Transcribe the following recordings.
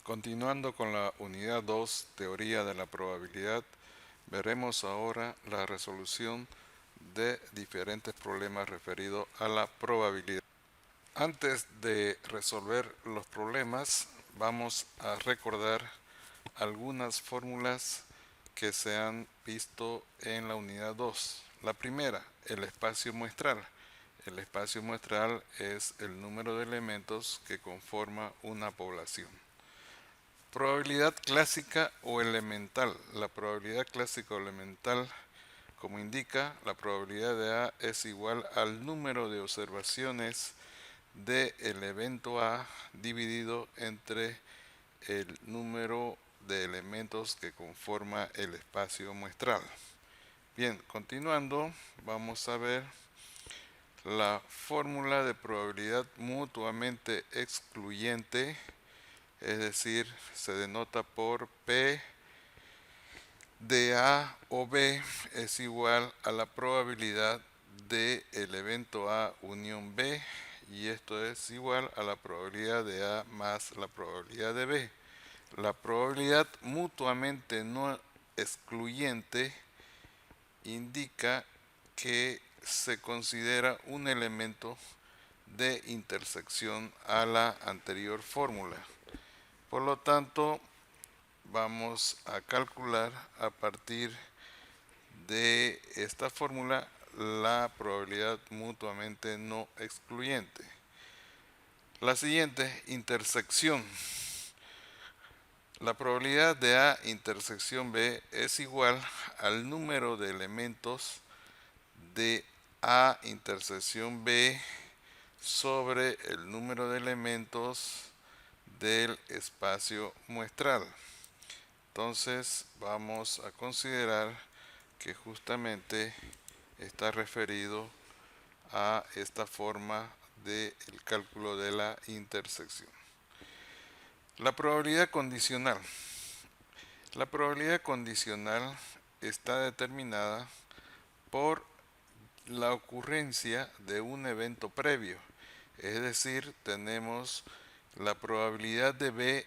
Continuando con la unidad 2, teoría de la probabilidad, veremos ahora la resolución de diferentes problemas referidos a la probabilidad. Antes de resolver los problemas, vamos a recordar algunas fórmulas que se han visto en la unidad 2. La primera, el espacio muestral. El espacio muestral es el número de elementos que conforma una población. Probabilidad clásica o elemental. La probabilidad clásica o elemental, como indica, la probabilidad de A es igual al número de observaciones del evento A dividido entre el número de elementos que conforma el espacio muestral. Bien, continuando, vamos a ver la fórmula de probabilidad mutuamente excluyente, es decir, se denota por P de A o B es igual a la probabilidad del evento A unión B, y esto es igual a la probabilidad de A más la probabilidad de B. La probabilidad mutuamente no excluyente indica que se considera un elemento de intersección a la anterior fórmula. Por lo tanto, vamos a calcular a partir de esta fórmula la probabilidad mutuamente no excluyente. La siguiente, intersección. La probabilidad de A intersección B es igual al número de elementos de A intersección B sobre el número de elementos del espacio muestral. Entonces vamos a considerar que justamente está referido a esta forma del cálculo de la intersección. La probabilidad condicional. La probabilidad condicional está determinada por la ocurrencia de un evento previo. Es decir, tenemos la probabilidad de B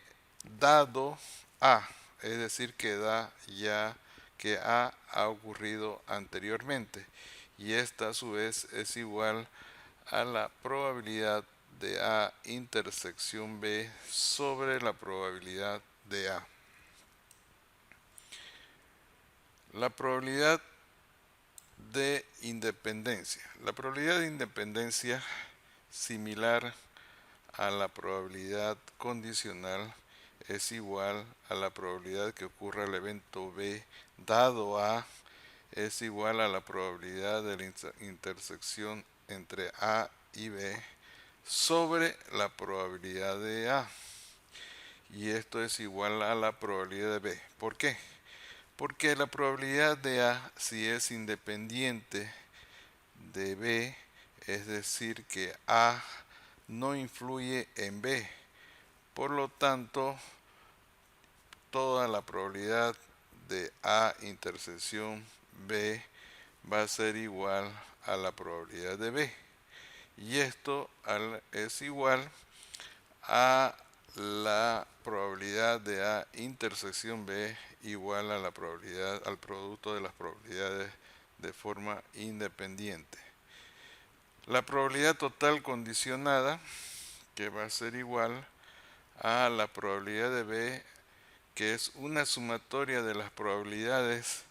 dado A, es decir, que da ya que A ha ocurrido anteriormente, y esta a su vez es igual a la probabilidad de A intersección B sobre la probabilidad de A. La probabilidad de independencia. La probabilidad de independencia, similar a la probabilidad condicional, es igual a la probabilidad que ocurra el evento B dado A es igual a la probabilidad de la intersección entre A y B sobre la probabilidad de A, y esto es igual a la probabilidad de B. ¿Por qué? Porque la probabilidad de A, si es independiente de B, es decir que A no influye en B, por lo tanto toda la probabilidad de A intersección B va a ser igual a la probabilidad de B, y esto es igual a la probabilidad de A intersección B igual a la probabilidad, al producto de las probabilidades de forma independiente. La probabilidad total condicionada, que va a ser igual a la probabilidad de B, que es una sumatoria de las probabilidades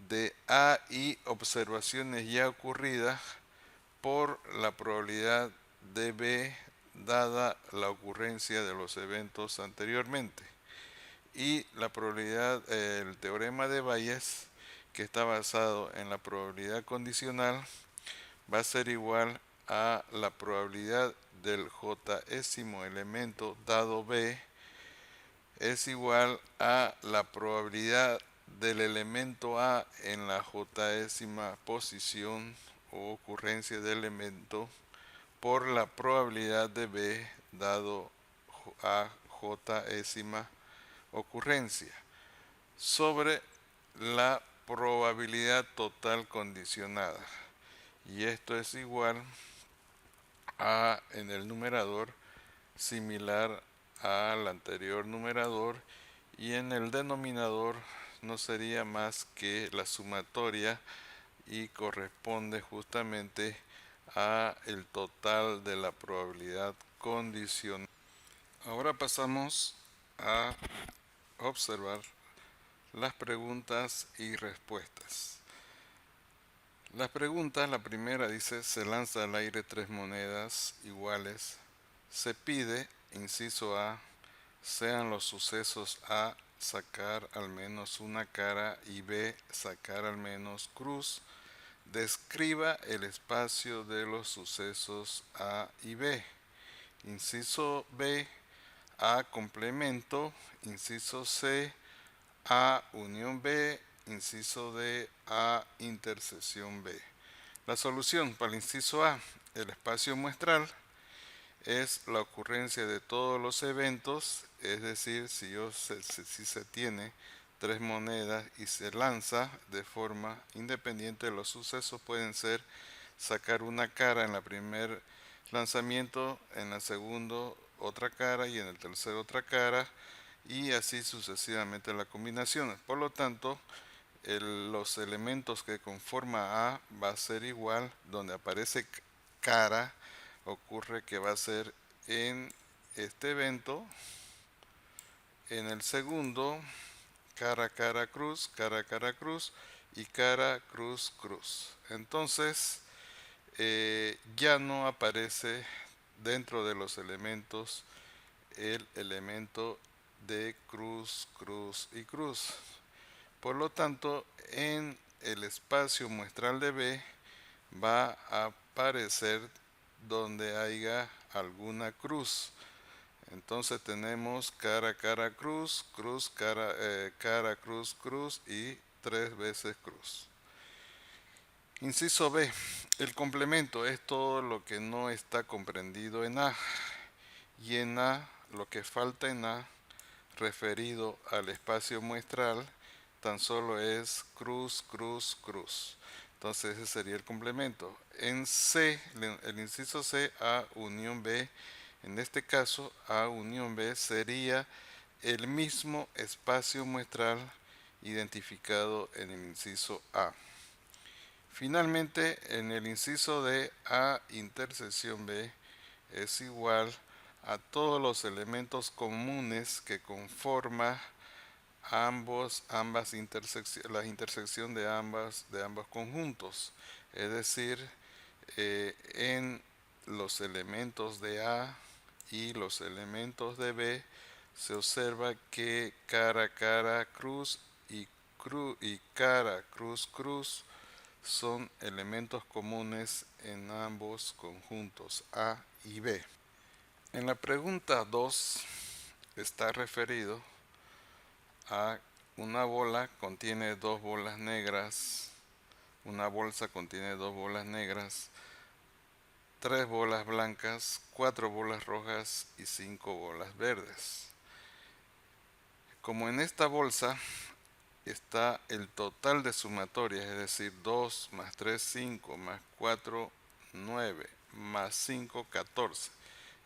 de A y observaciones ya ocurridas por la probabilidad de B dada la ocurrencia de los eventos anteriormente. Y la probabilidad, el teorema de Bayes, que está basado en la probabilidad condicional, va a ser igual a la probabilidad del jésimo elemento dado B es igual a la probabilidad del elemento A en la jésima posición o ocurrencia del elemento por la probabilidad de B dado a jésima ocurrencia sobre la probabilidad total condicionada, y esto es igual a, en el numerador, similar al anterior numerador, y en el denominador no sería más que la sumatoria y corresponde justamente a el total de la probabilidad condicional. Ahora pasamos a observar las preguntas y respuestas. Las preguntas, la primera dice: se lanza al aire 3 monedas iguales. Se pide, inciso A, sean los sucesos A, sacar al menos una cara, y B, sacar al menos cruz. Describa el espacio de los sucesos A y B. Inciso B, A complemento. Inciso C, A unión B. Inciso D, A intersección B. La solución para el inciso A: el espacio muestral es la ocurrencia de todos los eventos, es decir, si se tiene 3 monedas y se lanza de forma independiente, los sucesos pueden ser sacar una cara en el primer lanzamiento, en el segundo otra cara y en el tercero otra cara, y así sucesivamente la combinación. Por lo tanto, los elementos que conforma A va a ser igual, donde aparece cara, ocurre que va a ser en este evento, en el segundo, cara, cara, cruz, y cara, cruz, cruz. Entonces, ya no aparece dentro de los elementos el elemento de cruz, cruz y cruz. Por lo tanto, en el espacio muestral de B va a aparecer donde haya alguna cruz. Entonces tenemos cara, cara, cruz, cruz, cara, cara, cruz, cruz y 3 veces cruz. Inciso B. El complemento es todo lo que no está comprendido en A. Y en A, lo que falta en A, referido al espacio muestral, tan solo es cruz, cruz, cruz. Entonces ese sería el complemento. En C, el inciso C, A unión B, en este caso A unión B sería el mismo espacio muestral identificado en el inciso A. Finalmente, en el inciso D, A intersección B es igual a todos los elementos comunes que conforma la intersección de ambos conjuntos. Es decir, en los elementos de A y los elementos de B se observa que cara, cara, cruz y cara, cruz, cruz son elementos comunes en ambos conjuntos A y B. En la pregunta 2 está referido a una bola contiene 2 bolas negras, una bolsa contiene 2 bolas negras, 3 bolas blancas, 4 bolas rojas y 5 bolas verdes. Como en esta bolsa está el total de sumatorias, es decir, 2 más 3, 5, más 4, 9, más 5, 14.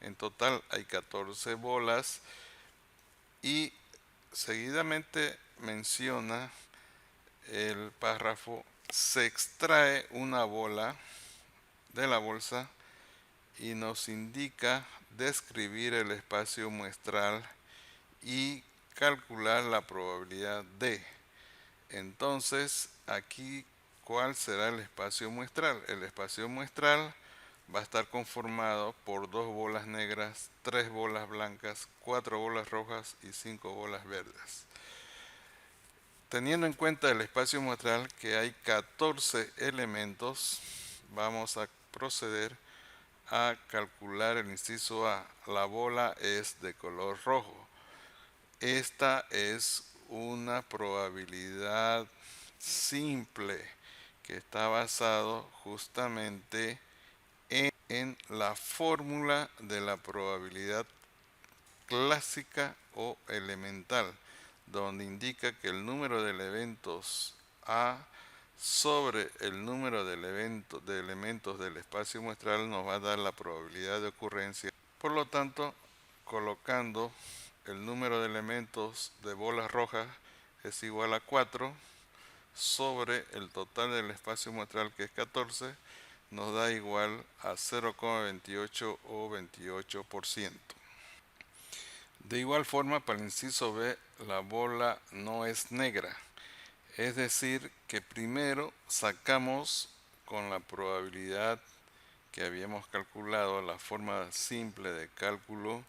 En total hay 14 bolas, y seguidamente menciona el párrafo: se extrae una bola de la bolsa y nos indica describir el espacio muestral y calcular la probabilidad de. Entonces, aquí, ¿cuál será el espacio muestral? El espacio muestral va a estar conformado por 2 bolas negras, 3 bolas blancas, 4 bolas rojas y 5 bolas verdes. Teniendo en cuenta el espacio muestral, que hay 14 elementos, vamos a proceder a calcular el inciso A. La bola es de color rojo. Esta es una probabilidad simple que está basado justamente en la fórmula de la probabilidad clásica o elemental, donde indica que el número de eventos A sobre el número de elementos del espacio muestral nos va a dar la probabilidad de ocurrencia. Por lo tanto, colocando el número de elementos de bolas rojas es igual a 4 sobre el total del espacio muestral, que es 14, nos da igual a 0,28 o 28%. De igual forma, para el inciso B, la bola no es negra. Es decir, que primero sacamos con la probabilidad que habíamos calculado, la forma simple de cálculo,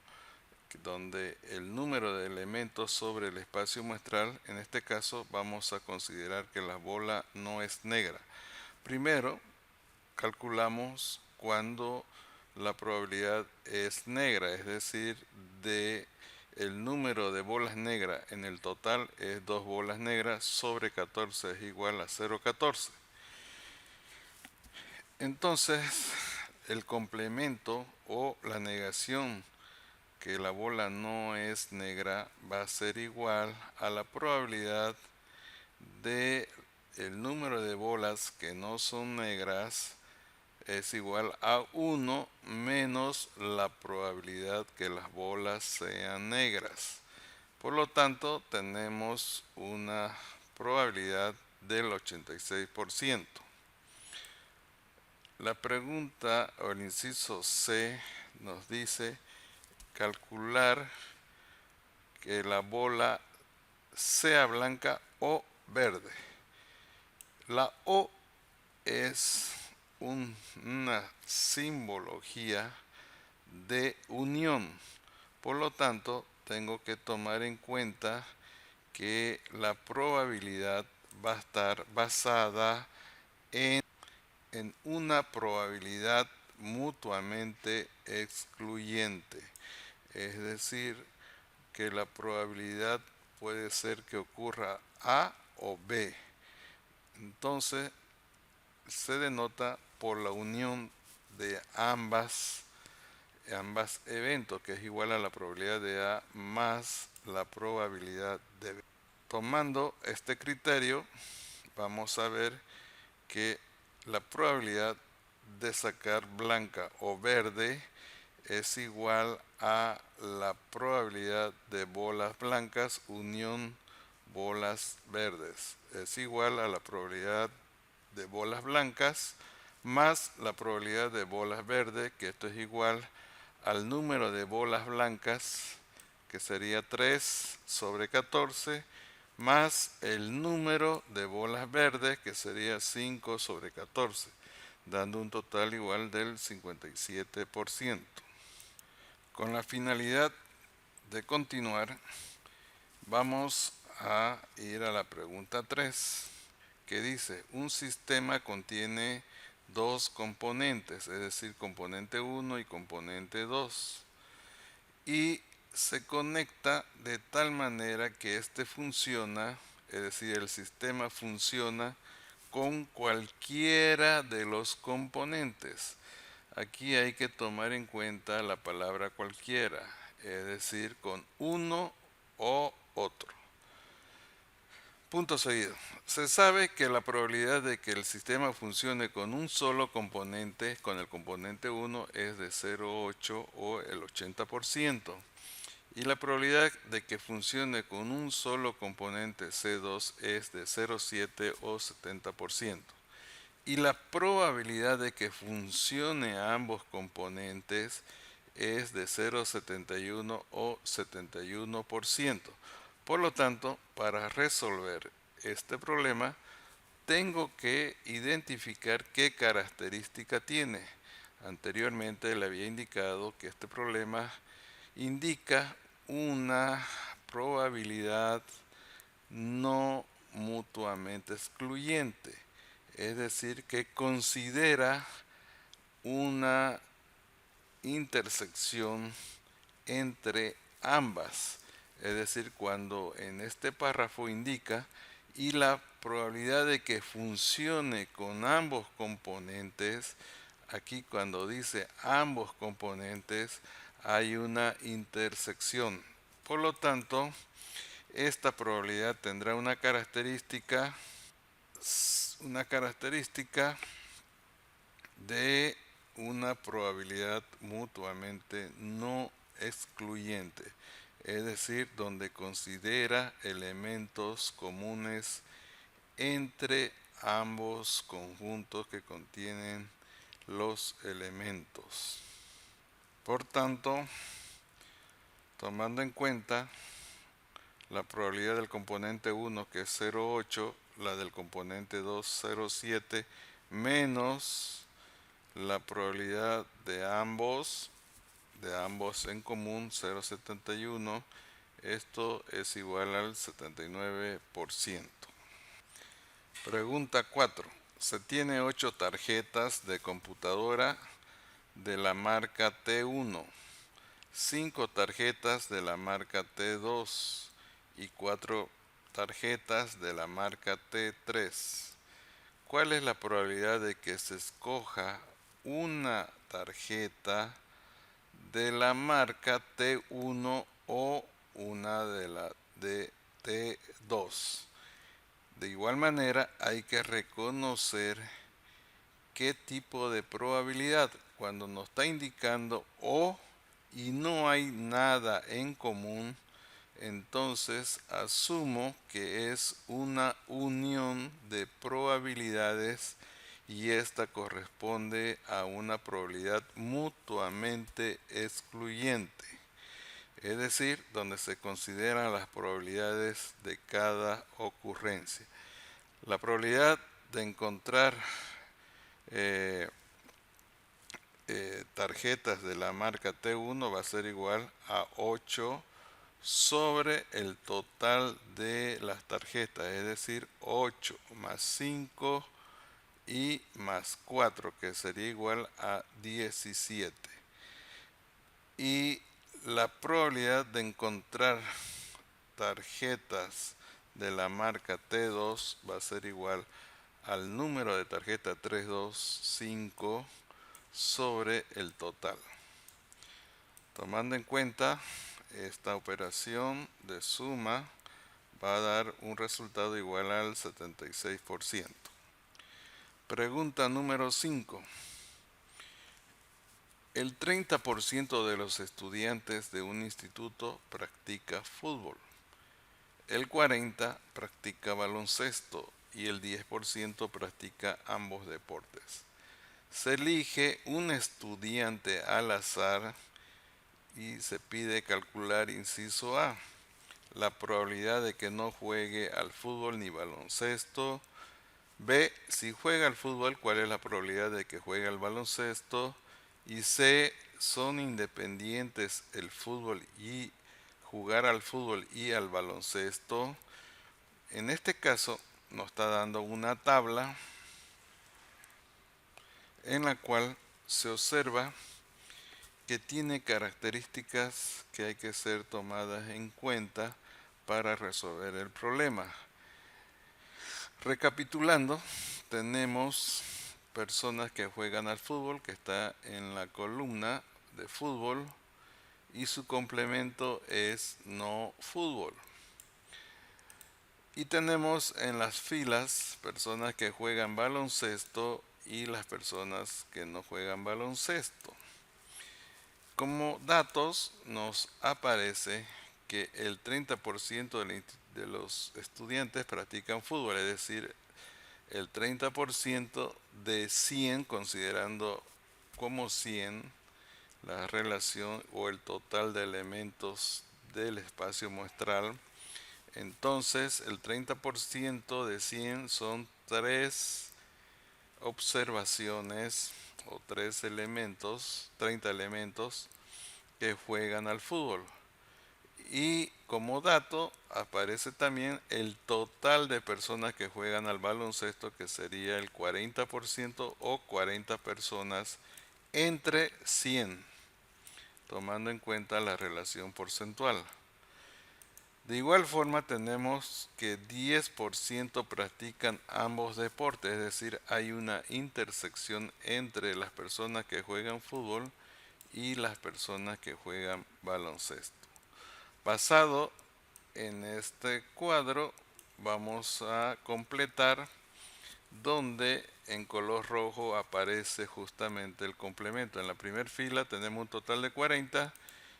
donde el número de elementos sobre el espacio muestral, en este caso vamos a considerar que la bola no es negra. Primero calculamos cuando la probabilidad es negra, es decir, de el número de bolas negras en el total es 2 bolas negras sobre 14 es igual a 0,14. Entonces, el complemento o la negación que la bola no es negra va a ser igual a la probabilidad de el número de bolas que no son negras es igual a 1 menos la probabilidad que las bolas sean negras. Por lo tanto, tenemos una probabilidad del 86%. La pregunta o el inciso C nos dice calcular que la bola sea blanca o verde. La O es una simbología de unión. Por lo tanto, tengo que tomar en cuenta que la probabilidad va a estar basada en una probabilidad mutuamente excluyente. Es decir, que la probabilidad puede ser que ocurra A o B. Entonces, se denota por la unión de ambas eventos, que es igual a la probabilidad de A más la probabilidad de B. Tomando este criterio, vamos a ver que la probabilidad de sacar blanca o verde es igual a la probabilidad de bolas blancas unión bolas verdes. Es igual a la probabilidad de bolas blancas más la probabilidad de bolas verdes, que esto es igual al número de bolas blancas, que sería 3 sobre 14, más el número de bolas verdes, que sería 5 sobre 14, dando un total igual del 57%. Con la finalidad de continuar, vamos a ir a la pregunta 3, que dice, un sistema contiene dos componentes, es decir, componente 1 y componente 2, y se conecta de tal manera que este funciona, es decir, el sistema funciona con cualquiera de los componentes. Aquí hay que tomar en cuenta la palabra cualquiera, es decir, con uno o otro. Punto seguido. Se sabe que la probabilidad de que el sistema funcione con un solo componente, con el componente 1, es de 0,8 o el 80%. Y la probabilidad de que funcione con un solo componente C2 es de 0,7 o 70%. Y la probabilidad de que funcione a ambos componentes es de 0,71 o 71%. Por lo tanto, para resolver este problema, tengo que identificar qué característica tiene. Anteriormente le había indicado que este problema indica una probabilidad no mutuamente excluyente, es decir, que considera una intersección entre ambas, es decir, cuando en este párrafo indica y la probabilidad de que funcione con ambos componentes, aquí cuando dice ambos componentes hay una intersección. Por lo tanto, esta probabilidad tendrá una característica de una probabilidad mutuamente no excluyente, es decir, donde considera elementos comunes entre ambos conjuntos que contienen los elementos. Por tanto, tomando en cuenta la probabilidad del componente 1, que es 0,8, la del componente 2, 0,7, menos la probabilidad de ambos en común, 0,71, esto es igual al 79%. Pregunta 4. Se tiene 8 tarjetas de computadora de la marca T1, 5 tarjetas de la marca T2 y 4 tarjetas de la marca T3. ¿Cuál es la probabilidad de que se escoja una tarjeta de la marca T1 o una de la de T2? De igual manera, hay que reconocer qué tipo de probabilidad. Cuando nos está indicando o y no hay nada en común, entonces asumo que es una unión de probabilidades y esta corresponde a una probabilidad mutuamente excluyente, es decir, donde se consideran las probabilidades de cada ocurrencia. La probabilidad de encontrar eh, tarjetas de la marca T1 va a ser igual a 8 sobre el total de las tarjetas, es decir, 8 más 5 y más 4, que sería igual a 17. Y la probabilidad de encontrar tarjetas de la marca T2 va a ser igual al número de tarjeta 325 sobre el total. Tomando en cuenta esta operación de suma, va a dar un resultado igual al 76%. Pregunta número 5. El 30% de los estudiantes de un instituto practica fútbol, el 40% practica baloncesto y el 10% practica ambos deportes. Se elige un estudiante al azar y se pide calcular, inciso A, la probabilidad de que no juegue al fútbol ni baloncesto. B, si juega al fútbol, cuál es la probabilidad de que juegue al baloncesto. Y C, son independientes el fútbol y jugar al fútbol y al baloncesto. En este caso nos está dando una tabla en la cual se observa que tiene características que hay que ser tomadas en cuenta para resolver el problema. Recapitulando, tenemos personas que juegan al fútbol, que está en la columna de fútbol, y su complemento es no fútbol. Y tenemos en las filas personas que juegan baloncesto y las personas que no juegan baloncesto. Como datos nos aparece que el 30% de los estudiantes practican fútbol, es decir, el 30% de 100, considerando como 100 la relación o el total de elementos del espacio muestral. Entonces, el 30% de 100 son 3 observaciones o 3 elementos, 30 elementos que juegan al fútbol. Y como dato aparece también el total de personas que juegan al baloncesto, que sería el 40% o 40 personas entre 100, tomando en cuenta la relación porcentual. De igual forma tenemos que 10% practican ambos deportes, es decir, hay una intersección entre las personas que juegan fútbol y las personas que juegan baloncesto. Basado en este cuadro vamos a completar donde en color rojo aparece justamente el complemento. En la primera fila tenemos un total de 40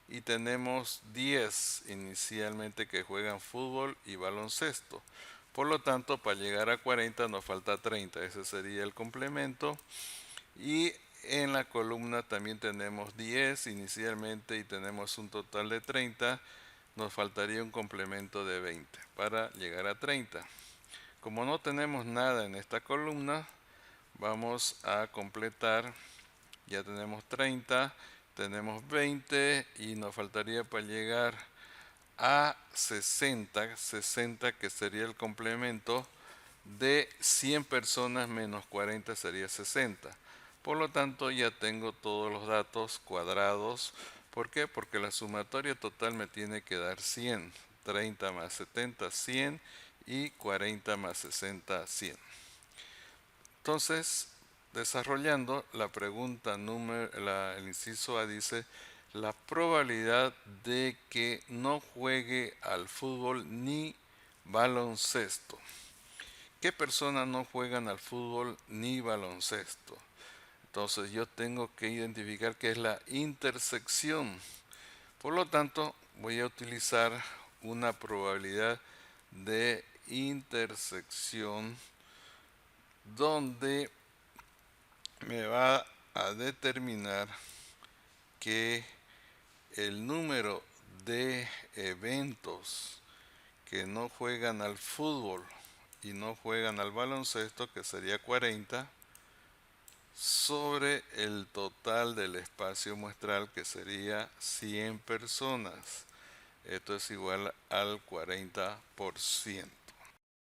y tenemos 10 inicialmente que juegan fútbol y baloncesto. Por lo tanto, para llegar a 40 nos falta 30. Ese sería el complemento. Y en la columna también tenemos 10 inicialmente y tenemos un total de 30. Nos faltaría un complemento de 20 para llegar a 30. Como no tenemos nada en esta columna, vamos a completar. Ya tenemos 30, tenemos 20 y nos faltaría para llegar a 60, 60 que sería el complemento de 100 personas menos 40 sería 60. Por lo tanto, ya tengo todos los datos cuadrados. ¿Por qué? Porque la sumatoria total me tiene que dar 100. 30 más 70, 100 y 40 más 60, 100. Entonces, desarrollando la pregunta el inciso A dice, la probabilidad de que no juegue al fútbol ni baloncesto. ¿Qué personas no juegan al fútbol ni baloncesto? Entonces yo tengo que identificar qué es la intersección. Por lo tanto, voy a utilizar una probabilidad de intersección donde me va a determinar que el número de eventos que no juegan al fútbol y no juegan al baloncesto, que sería 40, sobre el total del espacio muestral, que sería 100 personas. Esto es igual al 40%.